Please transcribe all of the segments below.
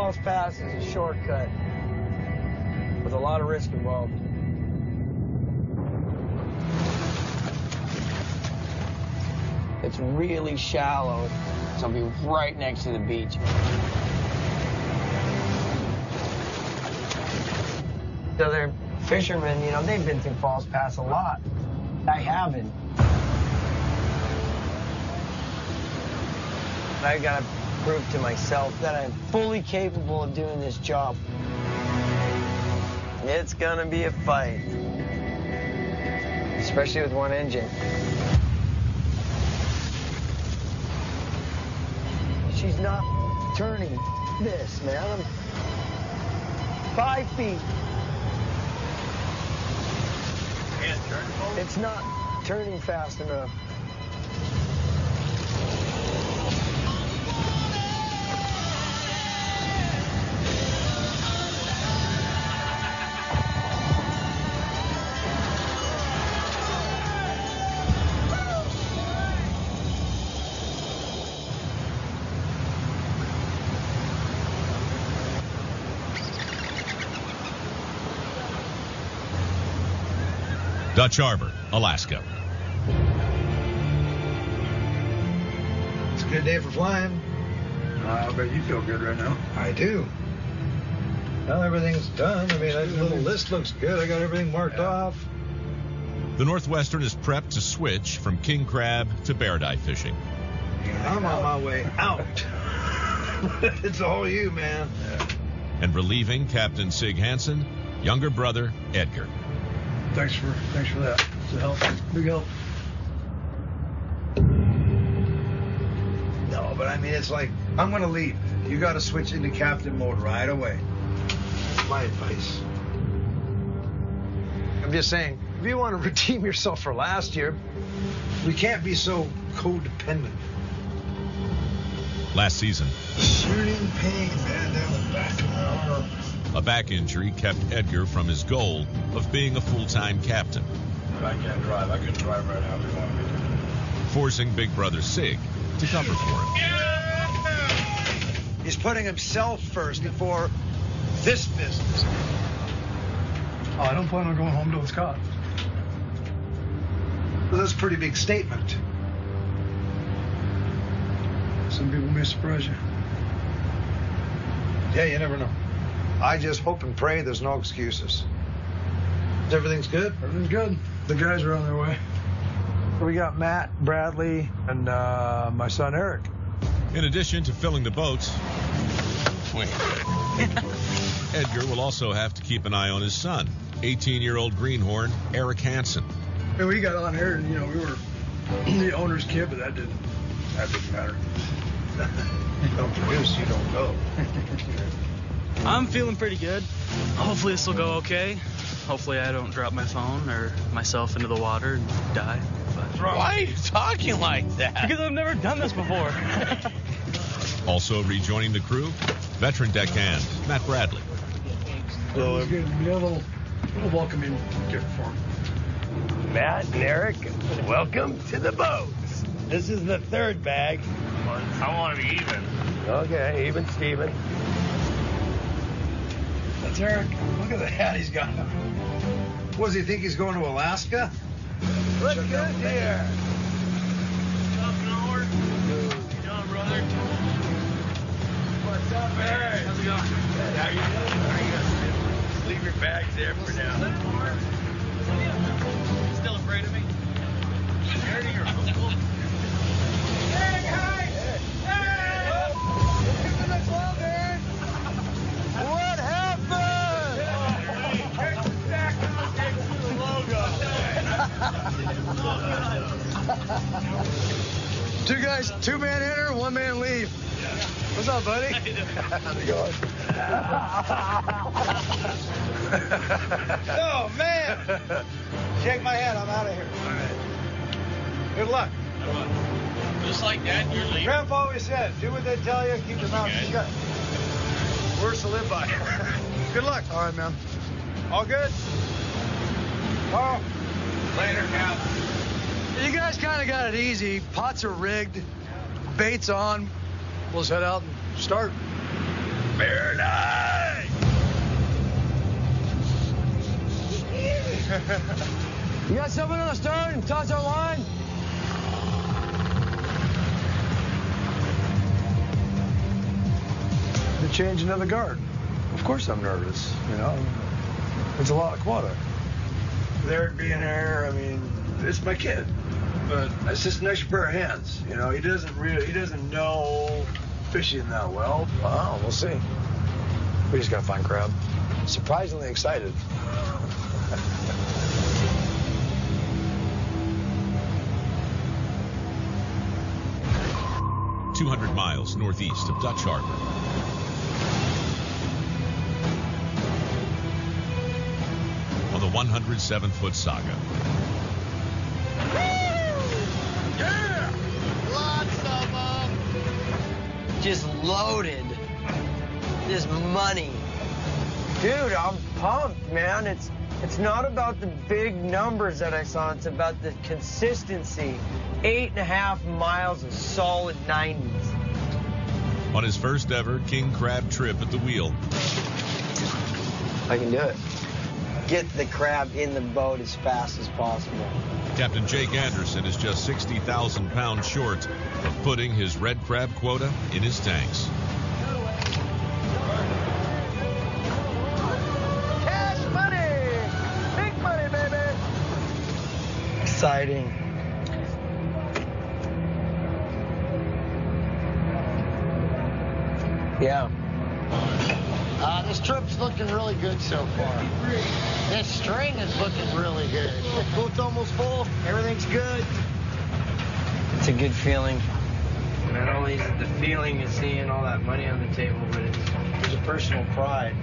Falls Pass is a shortcut with a lot of risk involved. It's really shallow, so I'll be right next to the beach. The other fishermen, you know, they've been through Falls Pass a lot. I haven't. I gotta prove to myself that I'm fully capable of doing this job. It's gonna be a fight, especially with one engine. She's not turning this, man. I'm 5 feet. Can't turn the boat? It's not turning fast enough. Dutch Harbor, Alaska. It's a good day for flying. I bet you feel good right now. I do. Well, everything's done. I mean, that little list looks good. I got everything marked off. The Northwestern is prepped to switch from king crab to bear die fishing. I'm on my way out. It's all you, man. Yeah. And relieving Captain Sig Hansen, younger brother Edgar. Thanks for that. It's a help. Big help. No, but I mean, it's like, I'm going to leave. You got to switch into captain mode right away. My advice. I'm just saying, if you want to redeem yourself for last year, we can't be so codependent. Last season, Shooting pain, man, down the back of my arm. a back injury kept Edgar from his goal of being a full-time captain, I can't drive. I couldn't drive right now if you wanted me to. forcing big brother Sig to cover for him. He's putting himself first before this business. Oh, I don't plan on going home till it's caught. Well, that's a pretty big statement. Some people may surprise you. Yeah, you never know. I just hope and pray there's no excuses. Everything's good? Everything's good. The guys are on their way. We got Matt, Bradley, and my son Eric. In addition to filling the boats, Edgar will also have to keep an eye on his son, 18-year-old greenhorn Eric Hansen. And we got on here, and we were the owner's kid, but that didn't matter. You don't produce, you don't go. I'm feeling pretty good. Hopefully this will go okay. Hopefully I don't drop my phone or myself into the water and die. But why are you talking like that? because I've never done this before. Also rejoining the crew, veteran deckhand Matt Bradley. So it's good. We got a little welcoming gift for him. Matt and Eric, welcome to the boats. This is the third bag. I want to be even. Okay, even Steven. That's Eric. Look at the hat he's got. What does he think he's going to Alaska? Look good here. What's up, Howard? How you doing, brother? What's up, Eric? How's it going? How you doing? Just leave your bags there for now. Still afraid of me? Scared of your uncle? Hey, guys! Hey! What happened? Two guys, 2-man enter, 1-man leave. What's up, buddy? How's it going? Oh, man! Shake my hand. I'm out of here. All right. Good luck. Just like that, you're leaving. Grandpa always said, do what they tell you, keep your mouth shut. Words to live by. Good luck. All right, man. All good? Oh. Later, Cal. You guys kind of got it easy. Pots are rigged. Bait's on. We'll just head out and start. Very nice. You got someone on the stern? Toss our line. The changing of the guard. Of course I'm nervous, you know. It's a lot of quota. There being there, I mean, it's my kid. But it's just an extra pair of hands. You know, he doesn't know fishing that well. Oh, we'll see. We just gotta find crab. Surprisingly excited. 200 miles northeast of Dutch Harbor. On the 107-foot saga. Yeah! Lots of them. Just loaded. Just money. Dude, I'm pumped, man. It's not about the big numbers that I saw. It's about the consistency. 8.5 miles of solid 90s. On his first ever king crab trip at the wheel. I can do it. Get the crab in the boat as fast as possible. Captain Jake Anderson is just 60,000 pounds short of putting his red crab quota in his tanks. Cash money! Big money, baby! Exciting. Yeah. This trip's looking really good so far. This string is looking really good. Boat's almost full. Everything's good. It's a good feeling. Not only is it the feeling of seeing all that money on the table, but there's a personal pride.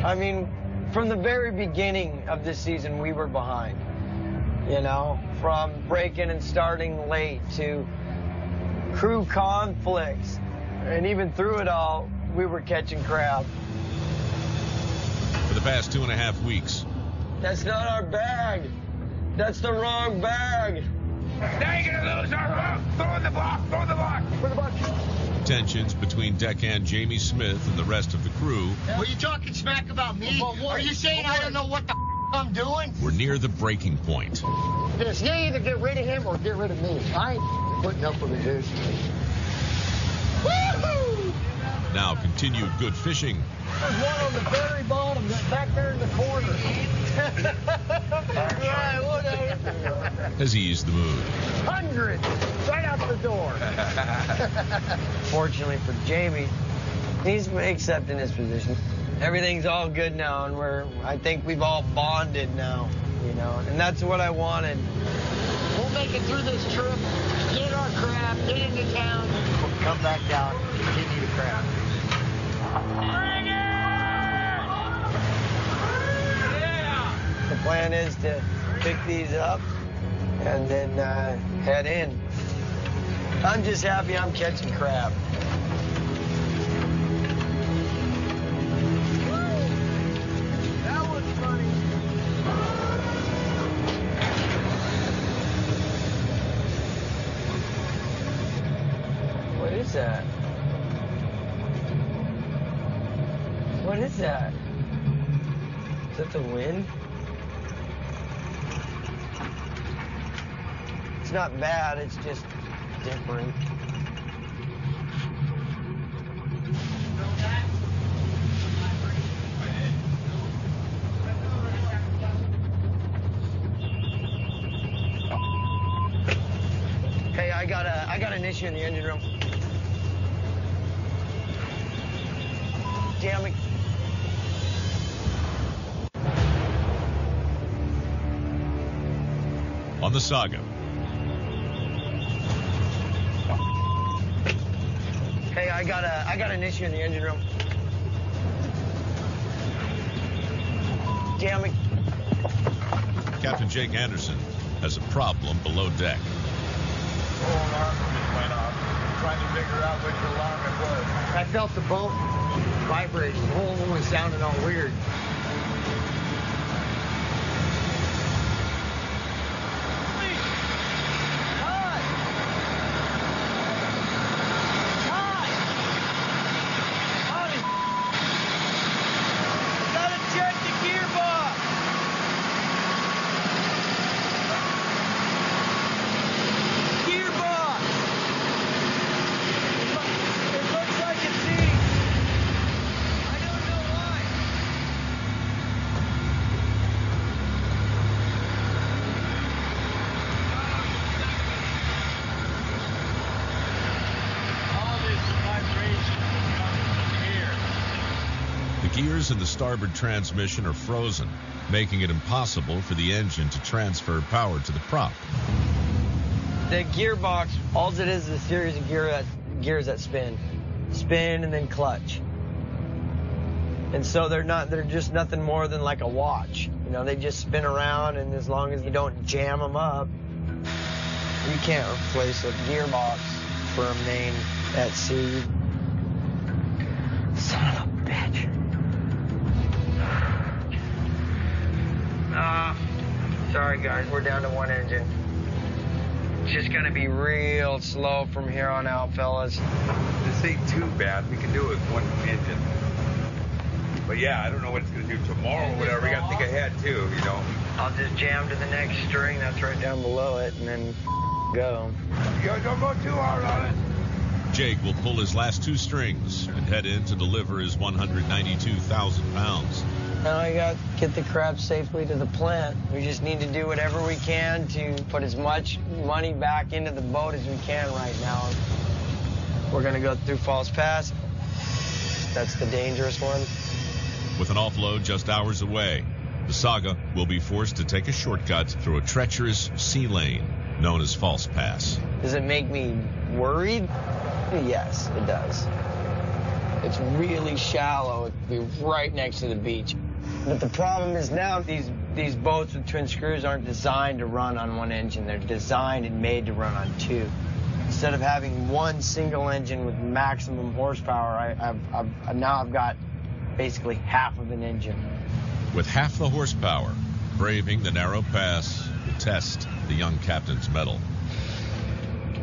I mean, from the very beginning of this season, we were behind. You know, from breaking and starting late to crew conflicts. And even through it all, we were catching crab. For the past 2.5 weeks. That's not our bag. That's the wrong bag. Now you're gonna lose our hook. Throw in the block. Throw in the block. For the buck. Tensions between deckhand Jamie Smith and the rest of the crew. Were you talking smack about me? Are you saying I don't know what the I'm doing? Were near the breaking point. This, you either get rid of him or get rid of me. I ain't putting up with it, dude. Woo-hoo! Now continued good fishing. There's one on the very bottom, back there in the corner. Right, whatever. Has eased the mood. Hundreds, right out the door. Fortunately for Jamie, he's accepting his position. Everything's all good now, and I think we've all bonded now, you know, and that's what I wanted. We'll make it through this trip, get our crab, get into town, we'll come back down, continue to crab. Bring it! Yeah! The plan is to pick these up and then head in. I'm just happy I'm catching crab. That was funny. What is that? What is that? Is that the wind? It's not bad, it's just different. Hey, I got an issue in the engine room. Damn it. On the saga. Hey, I got an issue in the engine room. Damn it. Captain Jake Anderson has a problem below deck. Whole alarm just went off. Trying to figure out which alarm it was. I felt the boat vibrating. The whole thing was sounding all weird. gears in the starboard transmission are frozen, making it impossible for the engine to transfer power to the prop. The gearbox, all it is a series of gears that spin and then clutch. And so they're just nothing more than like a watch. You know, they just spin around, and as long as you don't jam them up, you can't replace a gearbox for a main at sea. Son of a bitch. Sorry guys, we're down to one engine. It's just gonna be real slow from here on out, fellas. This ain't too bad. We can do it with one engine. But yeah, I don't know what it's gonna do tomorrow or whatever. We gotta think ahead too, you know. I'll just jam to the next string that's right down below it and then go. You guys don't go too hard on it. Jake will pull his last 2 strings and head in to deliver his 192,000 pounds. Now I got to get the crap safely to the plant. We just need to do whatever we can to put as much money back into the boat as we can right now. We're gonna go through Falls Pass. That's the dangerous one. With an offload just hours away, the Saga will be forced to take a shortcut through a treacherous sea lane known as Falls Pass. Does it make me worried? Yes, it does. It's really shallow. It'd be right next to the beach. But the problem is now these boats with twin screws aren't designed to run on one engine. They're designed and made to run on 2. Instead of having one single engine with maximum horsepower, I've got basically half of an engine. With half the horsepower, braving the narrow pass will test the young captain's mettle.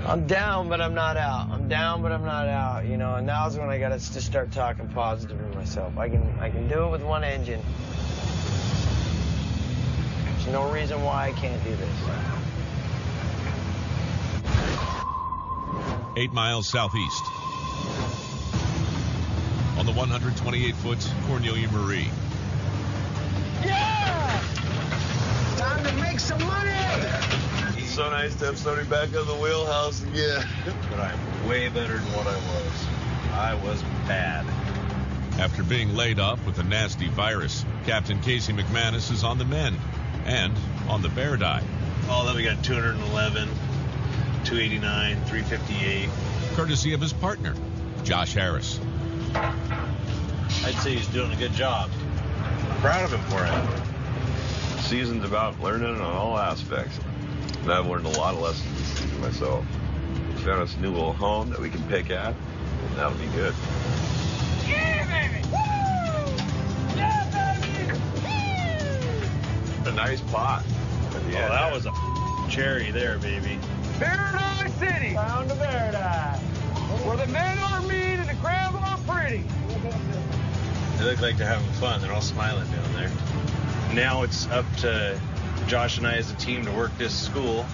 I'm down, but I'm not out. I'm down, but I'm not out. You know, and now's when I got to start talking positive to myself. I can do it with one engine. There's no reason why I can't do this. 8 miles southeast, on the 128-foot Cornelia Marie. Yeah! Time to make some money! It's so nice to have somebody back on the wheelhouse again. But I'm way better than what I was. I was bad. After being laid up with a nasty virus, Captain Casey McManus is on the mend and on the bear dive. Oh, then we got 211, 289, 358. Courtesy of his partner, Josh Harris. I'd say he's doing a good job. I'm proud of him for it. The season's about learning on all aspects. And I've learned a lot of lessons this season myself. We found us a new little home that we can pick at, and that'll be good. Yeah, baby! Woo! Yeah, baby! A nice pot. Oh, that was a cherry there, baby. Paradise City! Down to Paradise. Where the men are mean and the crabs are pretty. They look like they're having fun. They're all smiling down there. Now it's up to Josh and I as a team to work this school.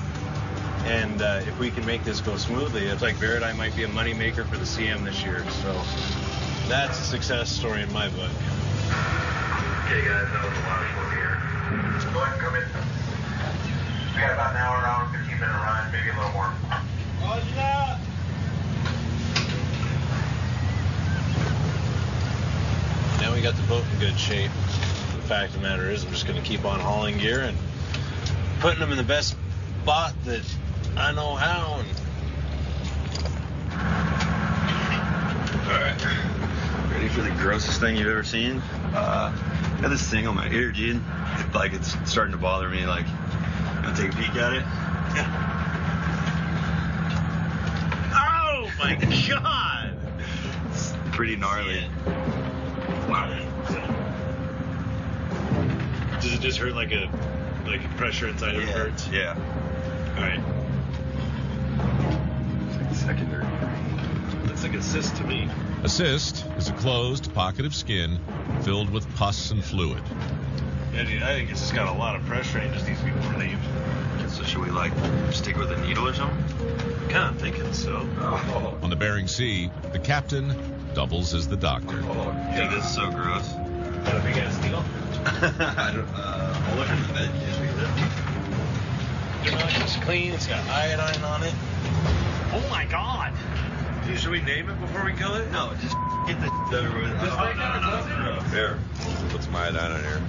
And if we can make this go smoothly, it's like Verdi might be a moneymaker for the CM this year. So that's a success story in my book. Okay, guys, that was a lot of work here. Go ahead and come in. We got about an hour, 15-minute run, maybe a little more. Roger that. Now we got the boat in good shape. The fact of the matter is I'm just going to keep on hauling gear and putting them in the best spot that I know how. All right. Ready for the grossest thing you've ever seen? I got this thing on my ear, dude. It's starting to bother me. Like, you want to take a peek at it? Yeah. Oh my God! It's pretty gnarly. Does it just hurt like a pressure inside of it hurts? Yeah. All right. It's like secondary. Looks like a cyst to me. A cyst is a closed pocket of skin filled with pus and fluid. Yeah, dude, I think it's just got a lot of pressure and it just needs to be relieved. So should we stick with a needle or something? Kind of thinking so. Oh. On the Bering Sea, the captain doubles as the doctor. Oh, dude, this is so gross. Is that a big ass needle? I'll look into that. It's clean. It's got iodine on it. Oh my God! Should we name it before we kill it? No, just get the everywhere. There. What's my iodine on here?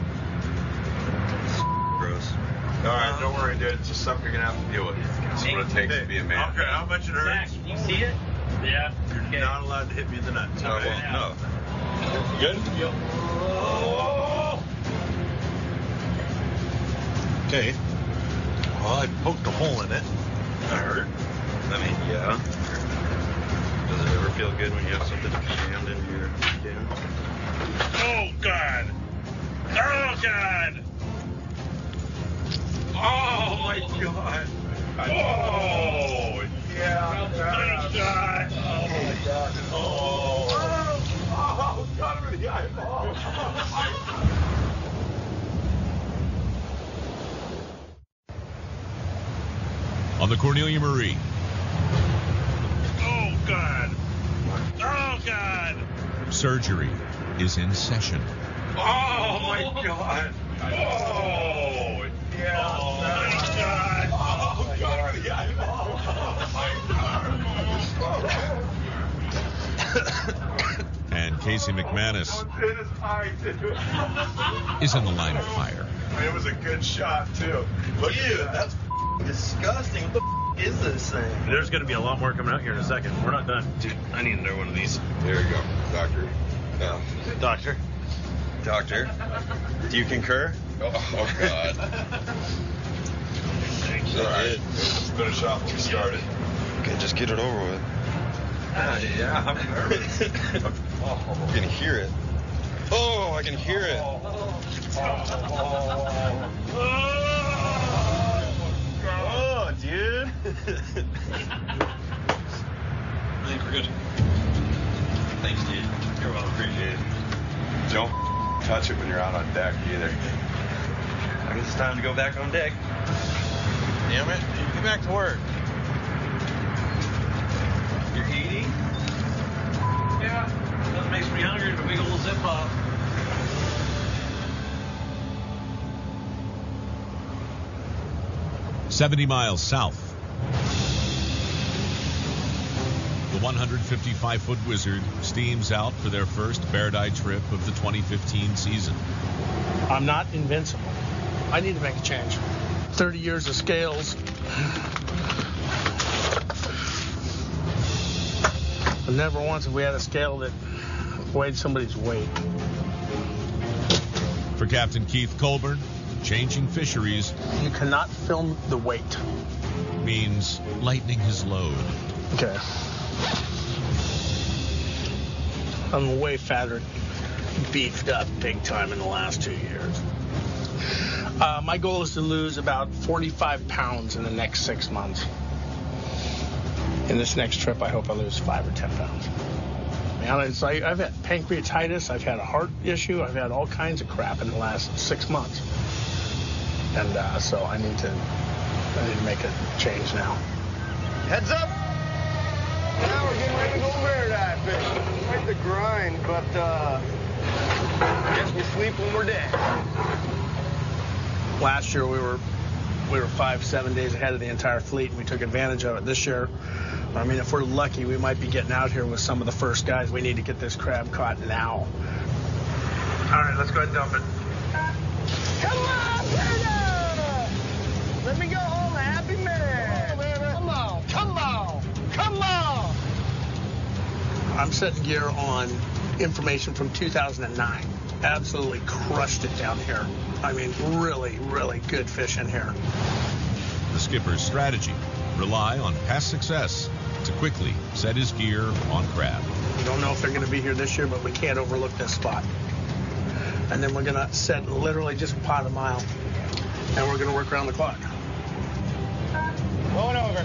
Gross. All right, don't worry, dude. It's just something you're gonna have to deal with. That's what it takes to be a man. Okay, how much it hurts? Zach, you see it? Yeah. You're not allowed to hit me in the nuts. No, no. Good? Yep. Okay. Well, I poked a hole in it. That hurt. I mean, yeah. Does it ever feel good when you have something jammed into your skin? Oh, God. Oh, God. Oh, my God. Oh, yeah. God. Oh, my God. Oh, got him in the eyeball. On the Cornelia Marie. Oh, God. Oh, God. Surgery is in session. Oh, my God. Oh, yeah. Oh, my God. Oh, God. And Casey McManus is in the line of fire. It was a good shot, too. Look at that. That's disgusting. What the is this thing? There's going to be a lot more coming out here in a second. We're not done. Dude, I need another one of these. There you go, doctor. No. Doctor? Doctor? Do you concur? Oh God. All right. Let's finish off what we started. Okay, just get it over with. Yeah, I'm nervous. I can hear it. Oh, I can hear it. Oh, dude. I think we're good. Thanks, dude. You're well appreciated. Don't touch it when you're out on deck either. I guess it's time to go back on deck. Damn it. Get back to work. You're eating? Yeah. That makes me hungry to a big old zip pop. "70 miles south. The 155-foot Wizard steams out for their first Beardeye trip of the 2015 season. I'm not invincible. I need to make a change. 30 years of scales. But never once have we had a scale that weighed somebody's weight. For Captain Keith Colburn, changing fisheries You cannot film the weight. means lightening his load. Okay. I'm way fatter, beefed up big time in the last 2 years. My goal is to lose about 45 pounds in the next 6 months. In this next trip, I hope I lose 5 or 10 pounds. I've had pancreatitis, I've had a heart issue, I've had all kinds of crap in the last 6 months. And so I need to make a change now. Heads up! Now we're getting ready to go Beardeye fishing. Quite the grind, but guess we sleep when we're dead. Last year we were 5-7 days ahead of the entire fleet, and we took advantage of it. This year, I mean, if we're lucky, we might be getting out here with some of the first guys. We need to get this crab caught now. All right, let's go ahead and dump it. Come on, Beardeye! Let me go home a happy man. Come on, come on, come on! I'm setting gear on information from 2009. Absolutely crushed it down here. I mean, really, really good fish in here. The skipper's strategy: rely on past success to quickly set his gear on crab. We don't know if they're going to be here this year, but we can't overlook this spot. And then we're going to set literally just a pot a mile, and we're going to work around the clock. Going over.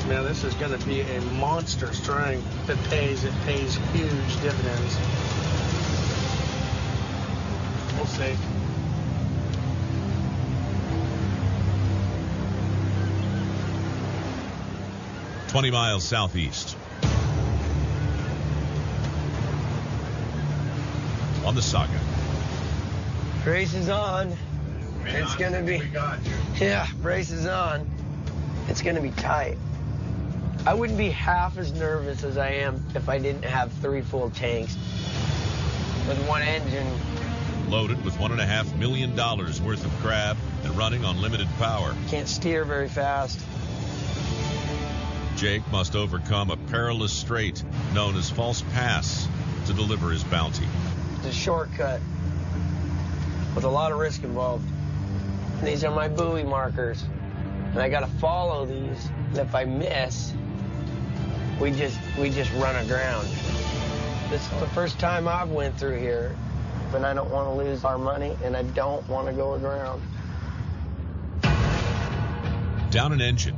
Man, this is going to be a monster string. If it pays huge dividends. We'll see. "20 miles southeast. On the Saga. Brace is on. It's gonna be. Yeah, brace is on. It's gonna be tight. I wouldn't be half as nervous as I am if I didn't have 3 full tanks with 1 engine. Loaded with $1.5 million worth of crab and running on limited power. Can't steer very fast. Jake must overcome a perilous strait known as False Pass to deliver his bounty. It's a shortcut with a lot of risk involved. These are my buoy markers, and I gotta follow these. And if I miss, we just run aground. This is the first time I've went through here, and I don't want to lose our money, and I don't want to go aground. Down an engine,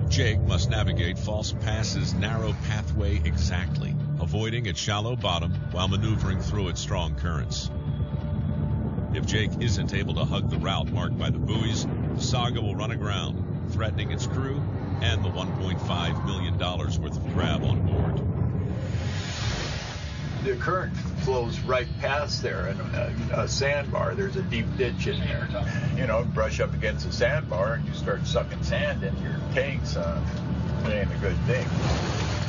Jake must navigate False Pass's narrow pathway exactly, avoiding its shallow bottom while maneuvering through its strong currents. If Jake isn't able to hug the route marked by the buoys, the Saga will run aground, threatening its crew and the $1.5 million worth of crab on board. The current flows right past there, and a sandbar, there's a deep ditch in there. You know, brush up against the sandbar and you start sucking sand into your tanks. It ain't a good thing.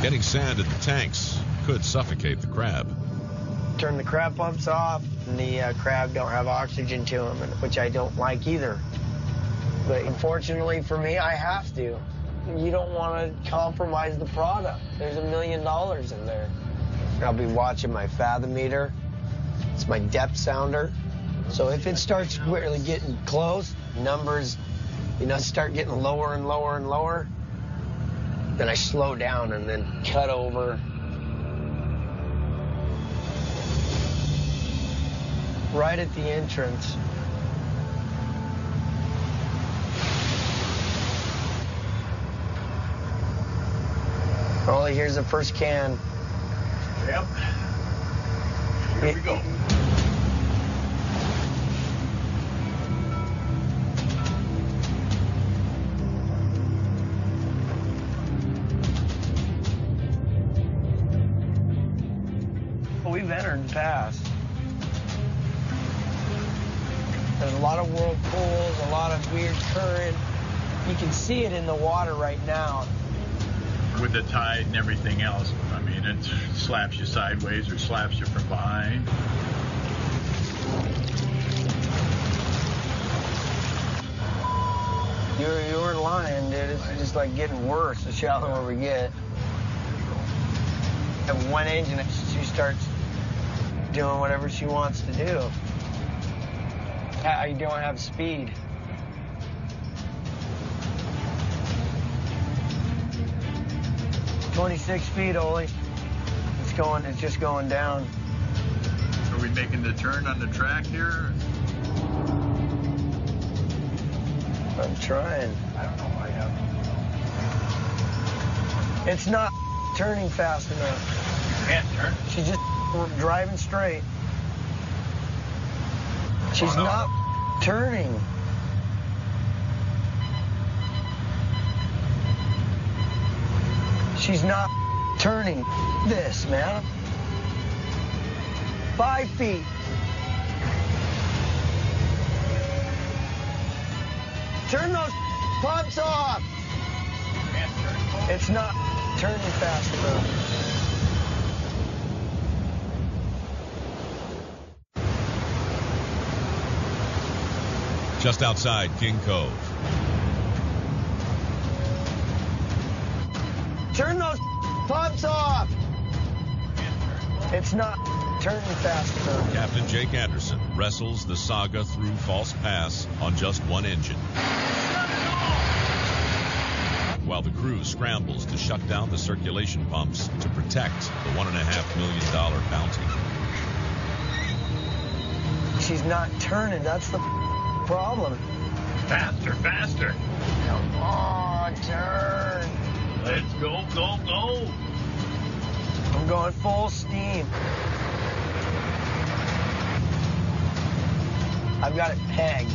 Getting sand in the tanks could suffocate the crab. Turn the crab pumps off, and the crab don't have oxygen to them, which I don't like either. But unfortunately for me, I have to. You don't want to compromise the product. There's $1 million in there. I'll be watching my fathom meter. It's my depth sounder. So if it starts really getting close, numbers, start getting lower and lower and lower, then I slow down and then cut over. Right at the entrance. Oh, here's the first can. Yep. Here we go. We've entered the pass. There's a lot of whirlpools, a lot of weird current. You can see it in the water right now. With the tide and everything else, I mean, it slaps you sideways or slaps you from behind. You're lying, dude. It's just like getting worse the shallower we get. Have 1 engine, she starts doing whatever she wants to do. You don't have speed. "26 feet, Ole. It's just going down." Are we making the turn on the track here? I'm trying. I don't know. I have. It's not turning fast enough. You can't turn. She's just driving straight. She's not turning. She's not turning this, man. 5 feet. Turn those pumps off. It's not turning fast enough. Just outside King Cove. Turn those pumps off. It's not turning fast enough. Captain Jake Anderson wrestles the Saga through False Pass on just 1 engine, while the crew scrambles to shut down the circulation pumps to protect the $1.5 million bounty. She's not turning. That's the problem. Faster, faster. Come on, turn. Let's go, go, go. I'm going full steam. I've got it pegged.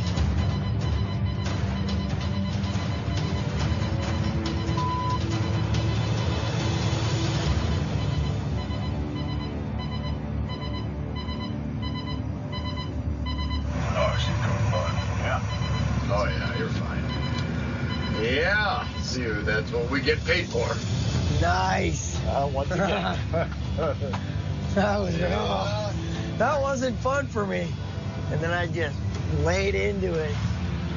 Oh, she's doing fine. Yeah. Oh, yeah, you're fine. Yeah. See, that's what we get paid for. Nice. Once again. That wasn't fun for me. And then I just laid into it.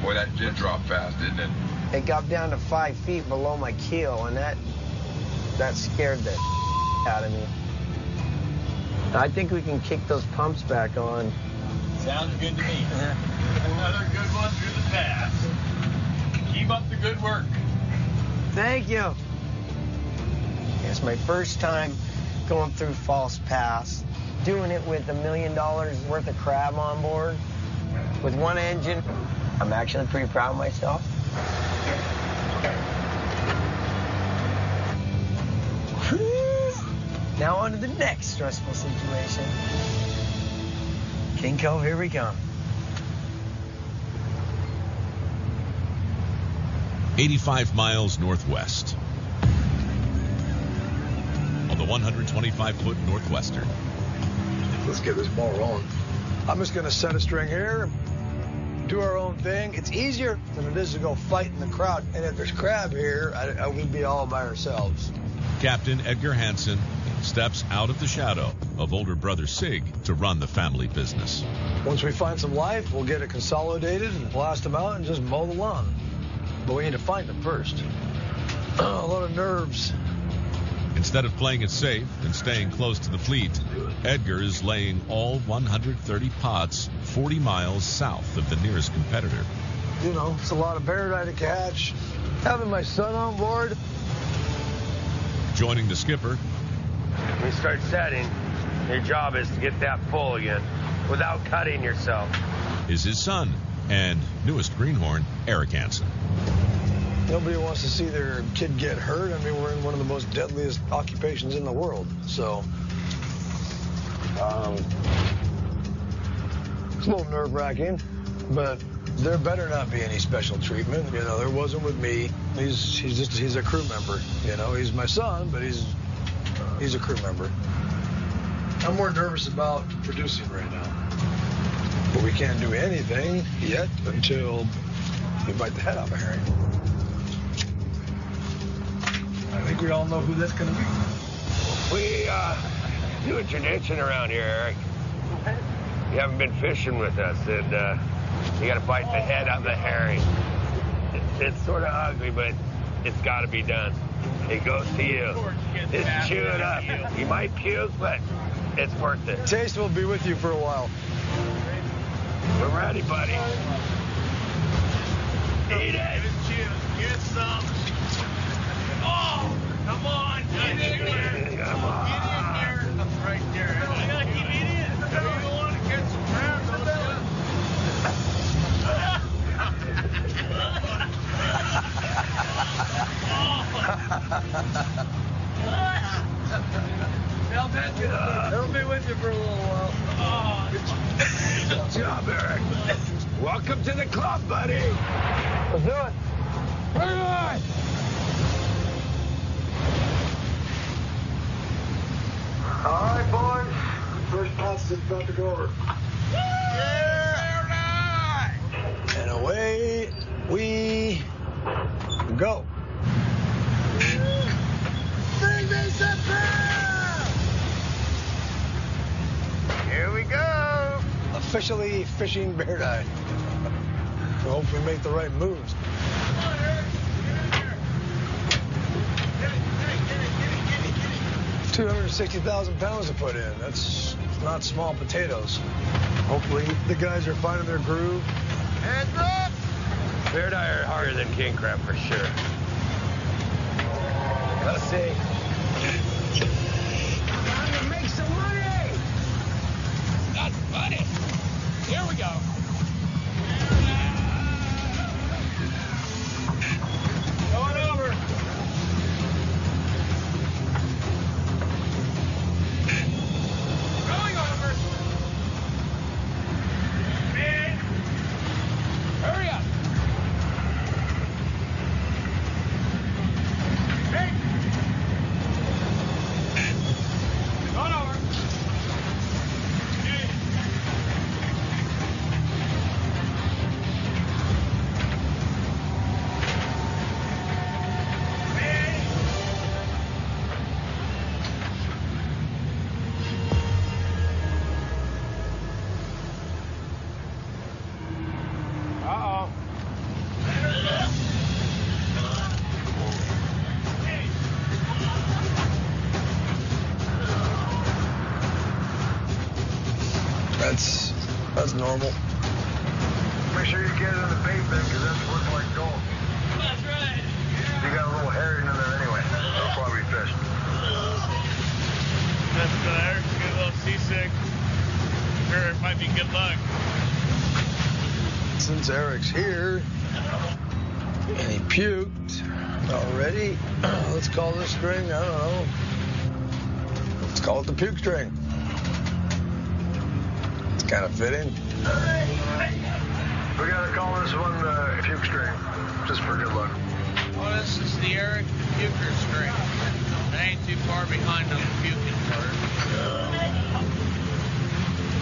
Boy, that did drop fast, didn't it? It got down to 5 feet below my keel, and that scared the out of me. I think we can kick those pumps back on. Sounds good to me. Another good one through the pass. Keep up the good work. Thank you. It's my first time going through False Pass, doing it with $1 million worth of crab on board, with one engine. I'm actually pretty proud of myself. Now on to the next stressful situation. King Cove, here we come. 85 miles northwest on the 125-foot Northwestern. Let's get this ball rolling. I'm just going to set a string here, do our own thing. It's easier than it is to go fight in the crowd. And if there's crab here, we'd be all by ourselves. Captain Edgar Hansen steps out of the shadow of older brother Sig to run the family business. Once we find some life, we'll get it consolidated and blast them out and just mow the lawn. But we need to find them first. A lot of nerves. Instead of playing it safe and staying close to the fleet, Edgar is laying all 130 pots 40 miles south of the nearest competitor. You know, it's a lot of paradise to catch. Having my son on board. Joining the skipper. When you start setting, your job is to get that full again without cutting yourself. Is his son and newest greenhorn, Eric Hansen. Nobody wants to see their kid get hurt. I mean, we're in one of the most deadliest occupations in the world. So, it's a little nerve-wracking, but there better not be any special treatment. You know, there wasn't with me. He's a crew member. You know, he's my son, but he's a crew member. I'm more nervous about producing right now. But we can't do anything yet until we bite the head off a herring. I think we all know who that's going to be. We do a tradition around here, Eric. You haven't been fishing with us, and you got to bite the head off the herring. It's sort of ugly, but it's got to be done. It goes to you. Just chew it up. You might puke, but it's worth it. Taste will be with you for a while. We're ready, buddy. Eat it. Get some. Oh, come on. Get in there. Come on. Get in there. That's right there. I gotta keep eating it. You want to get some crabs on that? It'll be with you for a little while. Good job, Eric. Welcome to the club, buddy. Let's do it. Bring it on. All right, boys. First pass is about to go over. And away we go. Bring me some crab! Here we go. Officially fishing bear dive. We hope we make the right moves. Come on, Eric. Get it. 260,000 pounds to put in. That's not small potatoes. Hopefully the guys are finding their groove. Hands up! Bear dive are harder than king crab for sure. Let's see. Time to make some money! That's funny. Here we go. Going over. Going over. Man. Hurry up. Hey. normal. Make sure you get it in the bait bin, because that's worth like gold. That's right. You got a little herring in there anyway. That's why we fished. That's Eric's get a little seasick. Sure, it might be good luck. Since Eric's here, and he puked already, let's call this string, I don't know. Let's call it the puke string. It's kind of fitting. We gotta call this one the puke string, just for good luck. Well, this is the Eric the Puker string. It ain't too far behind on the puking part.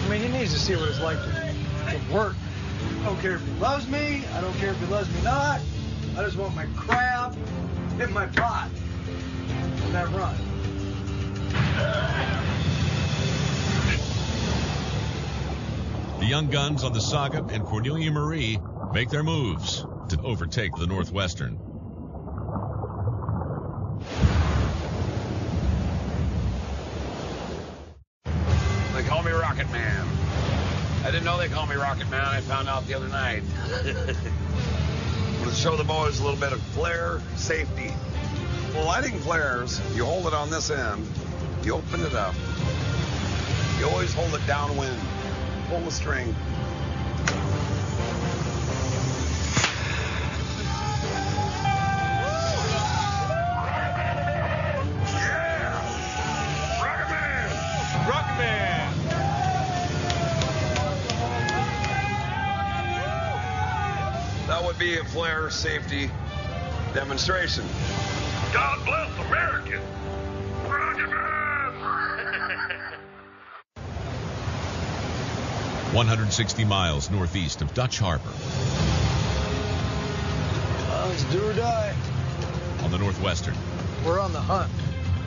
I mean, he needs to see what it's like to work. I don't care if he loves me. I don't care if he loves me not. I just want my crab in my pot. And that run. The young guns on the Saga and Cornelia Marie make their moves to overtake the Northwestern. They call me Rocket Man. I didn't know they called me Rocket Man. I found out the other night. Let's show the boys a little bit of flare safety. Well, lighting flares, you hold it on this end, you open it up. You always hold it downwind. Pull the string. Rocket Man! That would be a flare safety demonstration. God bless America. Rocket Man! 160 miles northeast of Dutch Harbor. It's do or die. On the Northwestern. We're on the hunt.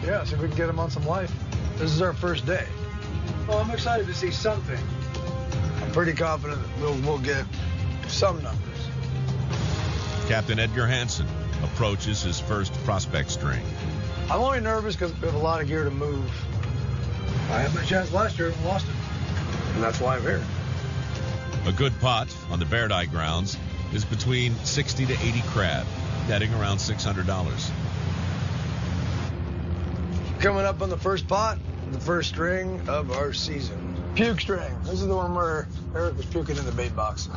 Yeah, so we can get him on some life. This is our first day. Well, I'm excited to see something. I'm pretty confident that we'll get some numbers. Captain Edgar Hansen approaches his first prospect string. I'm only nervous because we have a lot of gear to move. I had my chance last year and lost it. And that's why I'm here. A good pot on the Baird Eye grounds is between 60 to 80 crab, netting around $600. Coming up on the first pot, the first string of our season. Puke string. This is the one where Eric was puking in the bait box.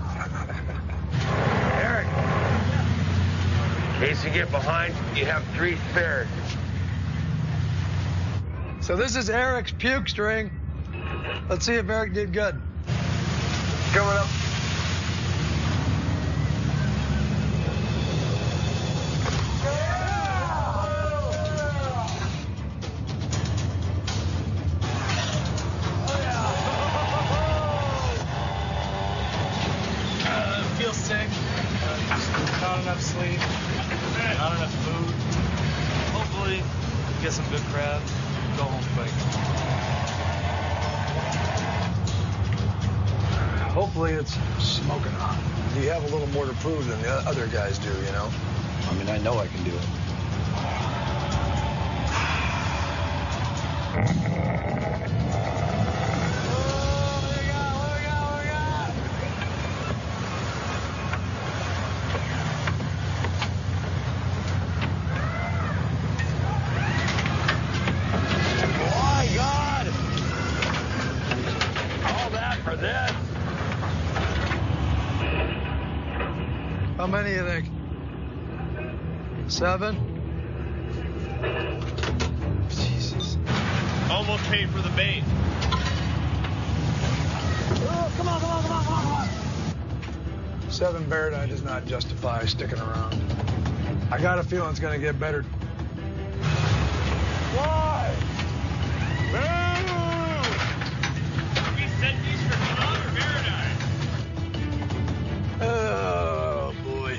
Eric, in case you get behind, you have 3 spared. So this is Eric's puke string. Let's see if Eric did good. Coming up. Feel sick. Not enough sleep. Not enough food. Hopefully, get some good crab. Go home quick. Hopefully it's smoking hot. You have a little more to prove than the other guys do, you know? I mean, I know I can do it. My God! All that for this. How many you think? 7? Jesus. Almost paid for the bait. Oh, come on. 7 Baird Eye does not justify sticking around. I got a feeling it's going to get better. Why? We set these for Tom or Paradise? Oh, boy.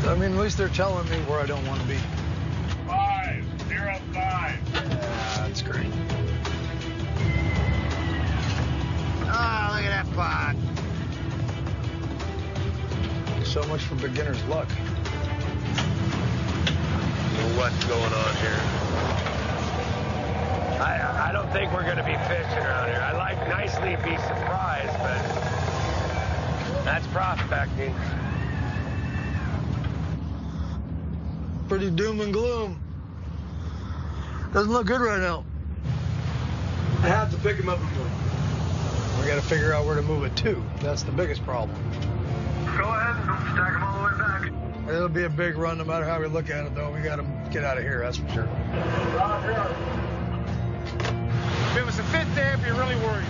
I mean, at least they're telling me where I don't want to be. 505. Yeah, that's great. Ah, look at that pot. So much for beginner's luck. What's going on here? I don't think we're going to be fishing around here. I'd like nicely be surprised, but That's prospecting. Pretty doom and gloom. Doesn't look good right now. I have to pick him up and move. We got to figure out where to move it to. That's the biggest problem. Go ahead and don't stack them all the way back. It'll be a big run no matter how we look at it, though. We got to get out of here, that's for sure. If it was a fit there, I'd be really worried.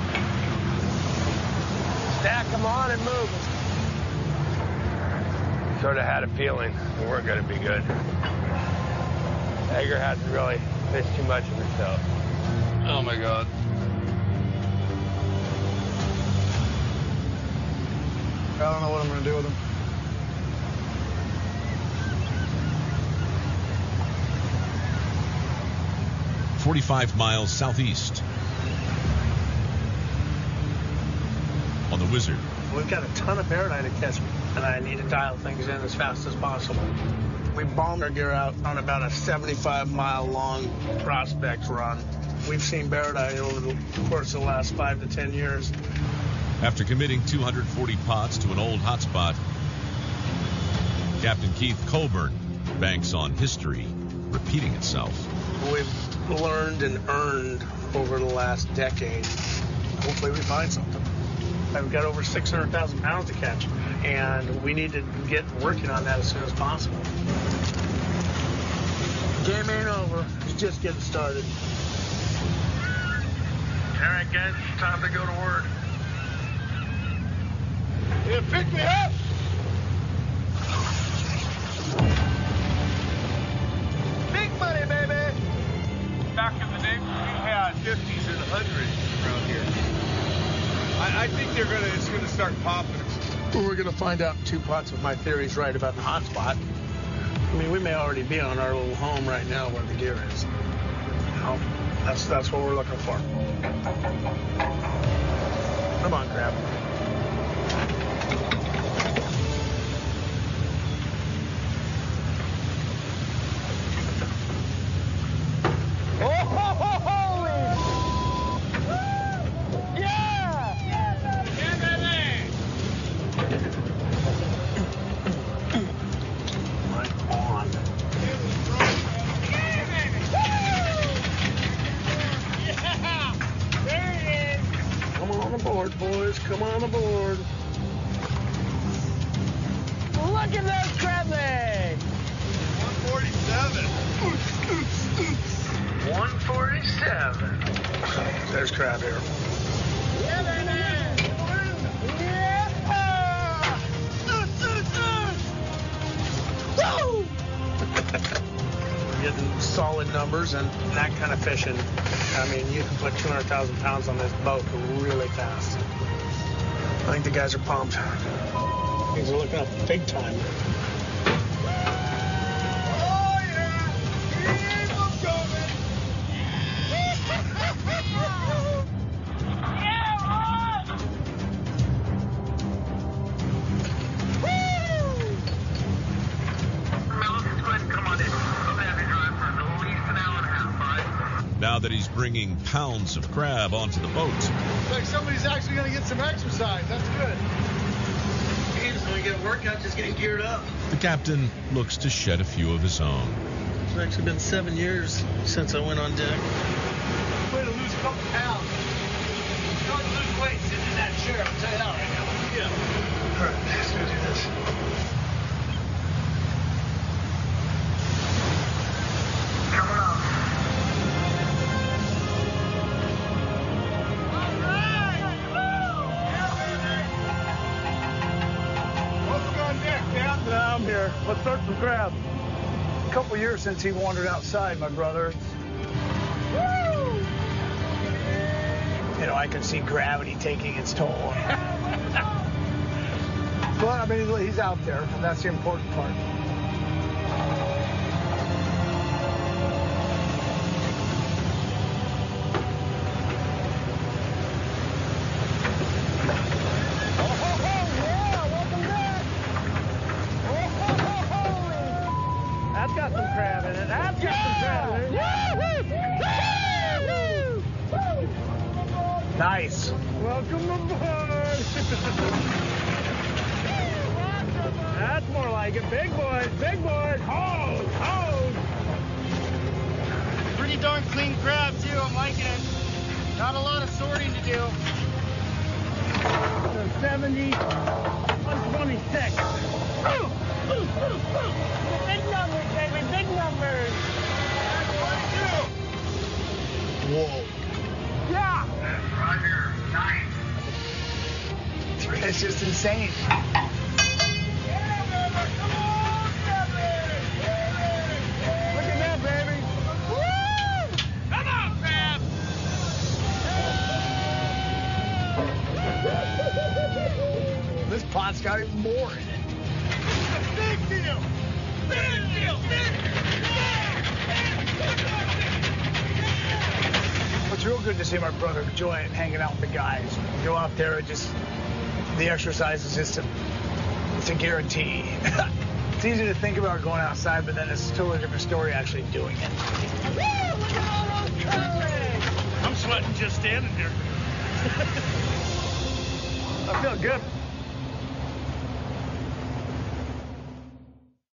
Stack them on and move them. Sort of had a feeling we weren't going to be good. Egger hasn't really missed too much of himself. Oh, my God. I don't know what I'm going to do with him. "45 miles southeast on the Wizard. We've got a ton of barradine to catch, and I need to dial things in as fast as possible. We bombed our gear out on about a 75-mile-long prospect run. We've seen barradine over the course of the last 5 to 10 years. After committing 240 pots to an old hotspot, Captain Keith Colburn banks on history repeating itself. We've learned and earned over the last decade. Hopefully we find something. I've got over 600,000 pounds to catch, and we need to get working on that as soon as possible. Game ain't over. It's just getting started. All right, guys, time to go to work. Yeah, pick me up! Big money, baby! Back in the day, we had 50s and 100s around here. I think it's gonna start popping. We're going to find out in 2 pots if my theory's right about the hot spot. I mean, we may already be on our little home right now where the gear is. You know, that's what we're looking for. Come on, Crab. Boys, come on aboard. Look at those crab legs! 147. 147. There's crab here. Yeah, baby! Yeah! Woo! We're getting solid numbers, and that kind of fishing, I mean, you can put 200,000 pounds on this boat really fast. I think the guys are pumped. Things are looking up big time. Oh, yeah! Keep them going! Yeah, Ron! Woo! Now, let's go ahead and come on in. I'll have you drive for at least an hour and a half, all right? Now that he's bringing pounds of crab onto the boat, Looks like somebody's actually going to get some exercise. That's good. He's going to get a workout just getting geared up. the captain looks to shed a few of his own. It's actually been 7 years since I went on deck. Way to lose a couple pounds. You don't lose weight sitting in that chair, I'll tell you that right now. Yeah. All right, let's go do this. Coming up. Welcome on deck, Cap. Yeah, I'm here. Let's start some crab. A couple years since he wandered outside, my brother. You know, I can see gravity taking its toll. But, I mean, he's out there, and that's the important part. That's got some crab in it. That's got some crab in it. Nice. Welcome aboard. That's more like it. Big boys, big boys. Hose, hose. Pretty darn clean crab, too. I'm liking it. Not a lot of sorting to do. So 70, 126. Big numbers, baby, big numbers. Whoa. Yeah. Roger, 9. It's just insane. Look at that, baby. Woo! Come on, crab! This pot's got even more in it. Big deal! Big deal! It's real good to see my brother enjoy it, hanging out with the guys. Go out there and just, the exercise is just it's a guarantee. It's easy to think about going outside, but then it's a totally different story actually doing it. Woo! Look at all those crab legs. I'm sweating just standing here. I feel good.